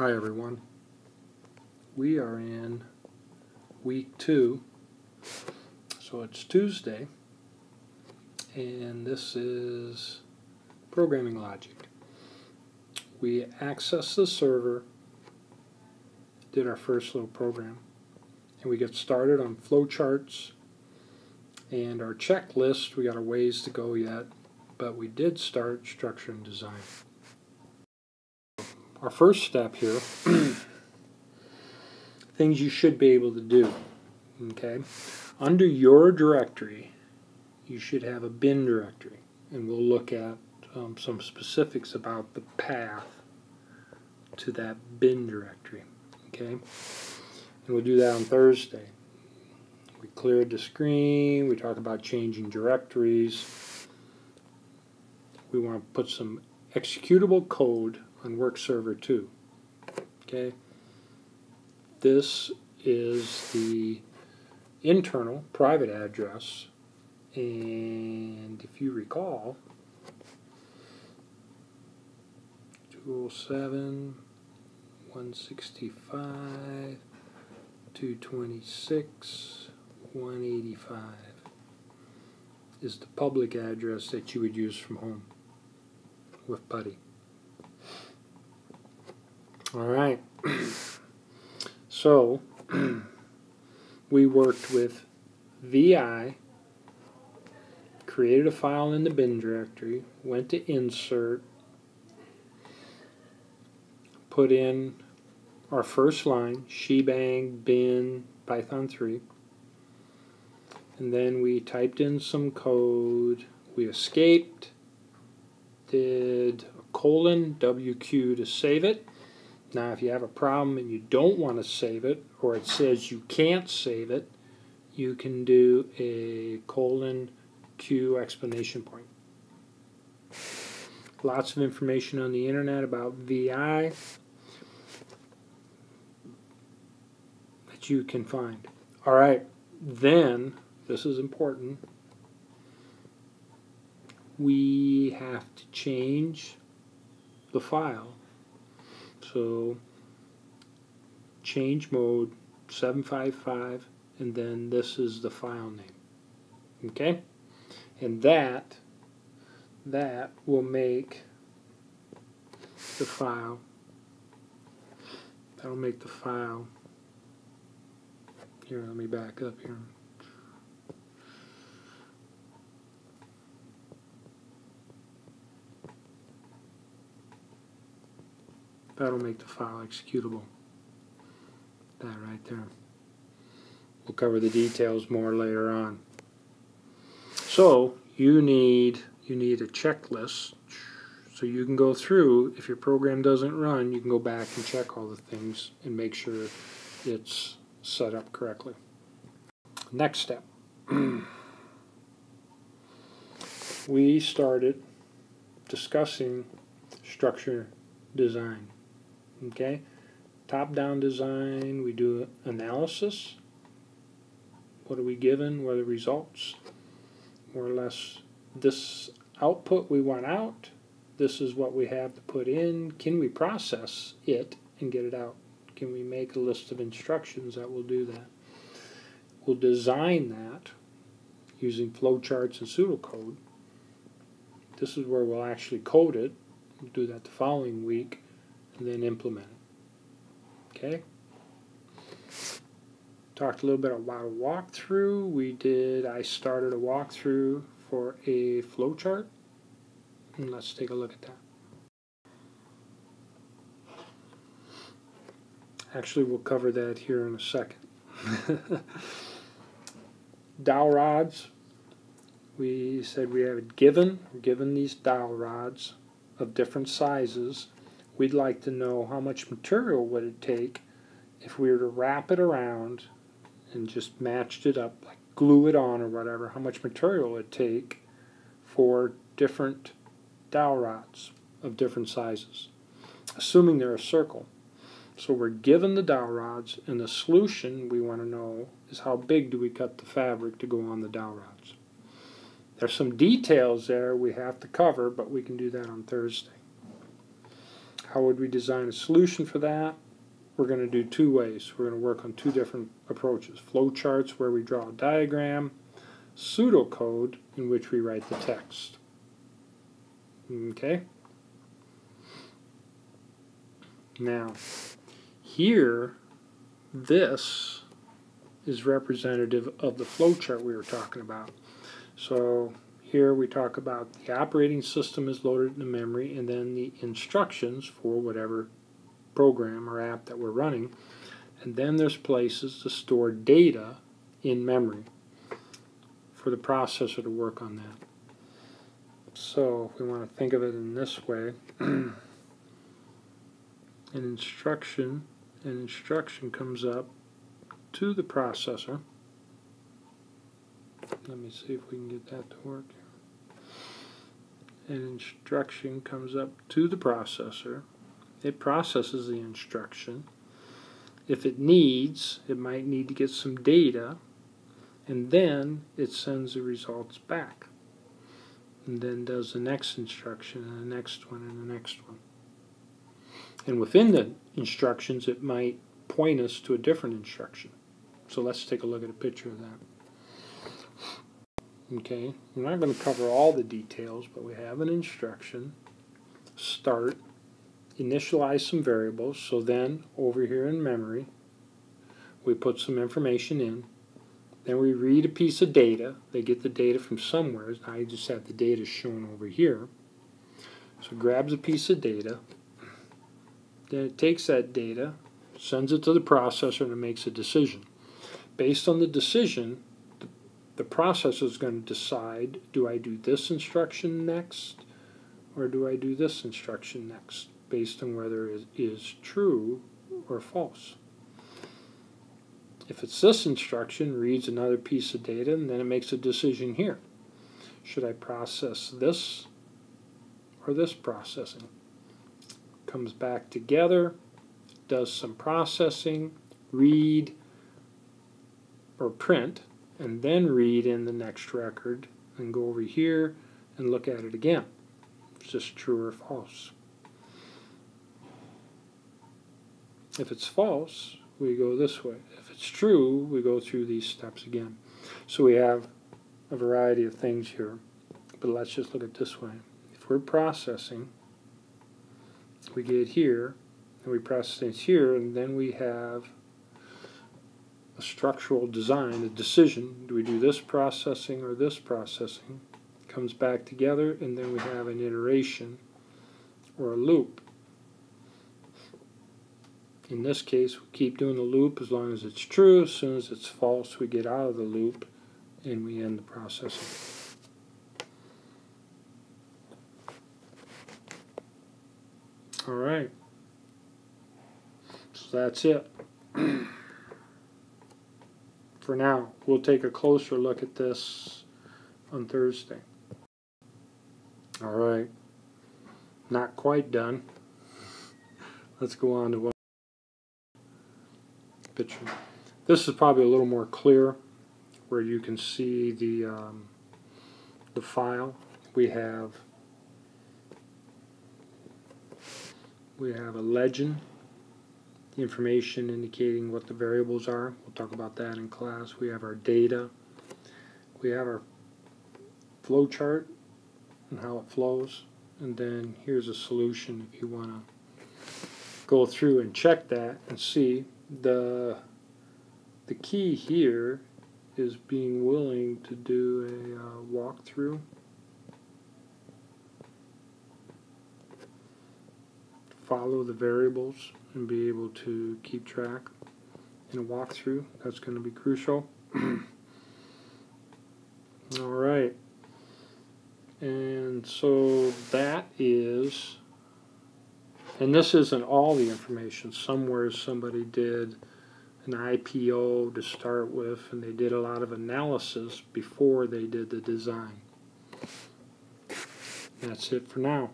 Hi everyone. We are in week 2, so it's Tuesday, and this is programming logic. We accessed the server, did our first little program, and we get started on flowcharts and our checklist. We got a ways to go yet, but we did start structure and design. Our first step here, things you should be able to do. Okay, under your directory, you should have a bin directory, and we'll look at some specifics about the path to that bin directory. Okay, and we'll do that on Thursday. We cleared the screen. We talk about changing directories. We want to put some executable code on work server 2. Okay, this is the internal private address, and if you recall, 207.165.226.185 is the public address that you would use from home with PuTTY. Alright, so we worked with VI, created a file in the bin directory, went to insert, put in our first line, shebang bin Python 3, and then we typed in some code, we escaped, did a colon WQ to save it. Now if you have a problem and you don't want to save it, or it says you can't save it, you can do a colon Q exclamation point. Lots of information on the internet about VI that you can find. Alright, then, this is important, we have to change the file. So change mode 755, and then this is the file name. Okay? And that will make the file, that'll make the file, here, let me back up here. That'll make the file executable. That right there. We'll cover the details more later on. So you need a checklist, so you can go through. If your program doesn't run, you can go back and check all the things and make sure it's set up correctly. Next step. We started discussing structure design. Okay, top-down design, we do analysis. What are we given? What are the results? More or less, this output we want out. This is what we have to put in. Can we process it and get it out? Can we make a list of instructions that will do that? We'll design that using flowcharts and pseudocode. This is where we'll actually code it. We'll do that the following week, and then implement it. Okay? Talked a little bit about a walkthrough. I started a walkthrough for a flowchart, and let's take a look at that. Actually, we'll cover that here in a second. Dowel rods. We said we have given these dowel rods of different sizes. We'd like to know how much material would it take if we were to wrap it around and just matched it up, like glue it on or whatever, how much material it would take for different dowel rods of different sizes, assuming they're a circle. So we're given the dowel rods, and the solution we want to know is how big do we cut the fabric to go on the dowel rods. There's some details there we have to cover, but we can do that on Thursday. How would we design a solution for that? We're going to do two ways. We're going to work on two different approaches. Flowcharts where we draw a diagram, pseudocode in which we write the text. Okay? Now, here, this is representative of the flowchart we were talking about. So here we talk about the operating system is loaded into memory and then the instructions for whatever program or app that we're running, and then there's places to store data in memory for the processor to work on that. So if we want to think of it in this way, an instruction comes up to the processor. Let me see if we can get that to work. An instruction comes up to the processor. It processes the instruction. If it needs, it might need to get some data, and then it sends the results back. And then does the next instruction, and the next one, and the next one. And within the instructions, it might point us to a different instruction. So let's take a look at a picture of that. Okay, we're not going to cover all the details, but we have an instruction, start, initialize some variables, so then over here in memory, we put some information in, then we read a piece of data. They get the data from somewhere. Now I just have the data shown over here. So it grabs a piece of data, then it takes that data, sends it to the processor, and it makes a decision. Based on the decision, the processor is going to decide, do I do this instruction next, or do I do this instruction next, based on whether it is true or false. If it's this instruction, reads another piece of data, and then it makes a decision here. Should I process this or this processing? Comes back together, does some processing, read or print, and then read in the next record, and go over here and look at it again. Is this true or false? If it's false, we go this way. If it's true, we go through these steps again. So we have a variety of things here, but let's just look at this way. If we're processing, we get here, and we process things here, and then we have a structural design, a decision. Do we do this processing or this processing? Comes back together, and then we have an iteration or a loop. In this case, we keep doing the loop as long as it's true. As soon as it's false, we get out of the loop and we end the processing. All right. So that's it. For now, we'll take a closer look at this on Thursday. All right. Not quite done. Let's go on to what picture. This is probably a little more clear, where you can see the file. We have a legend, the information indicating what the variables are. We'll talk about that in class. We have our data. We have our flow chart and how it flows. And then here's a solution if you want to go through and check that and see. The key here is being willing to do a walkthrough. Follow the variables and be able to keep track in a walkthrough. That's going to be crucial. All right. And so that is, and this isn't all the information. Somewhere somebody did an IPO to start with, and they did a lot of analysis before they did the design. That's it for now.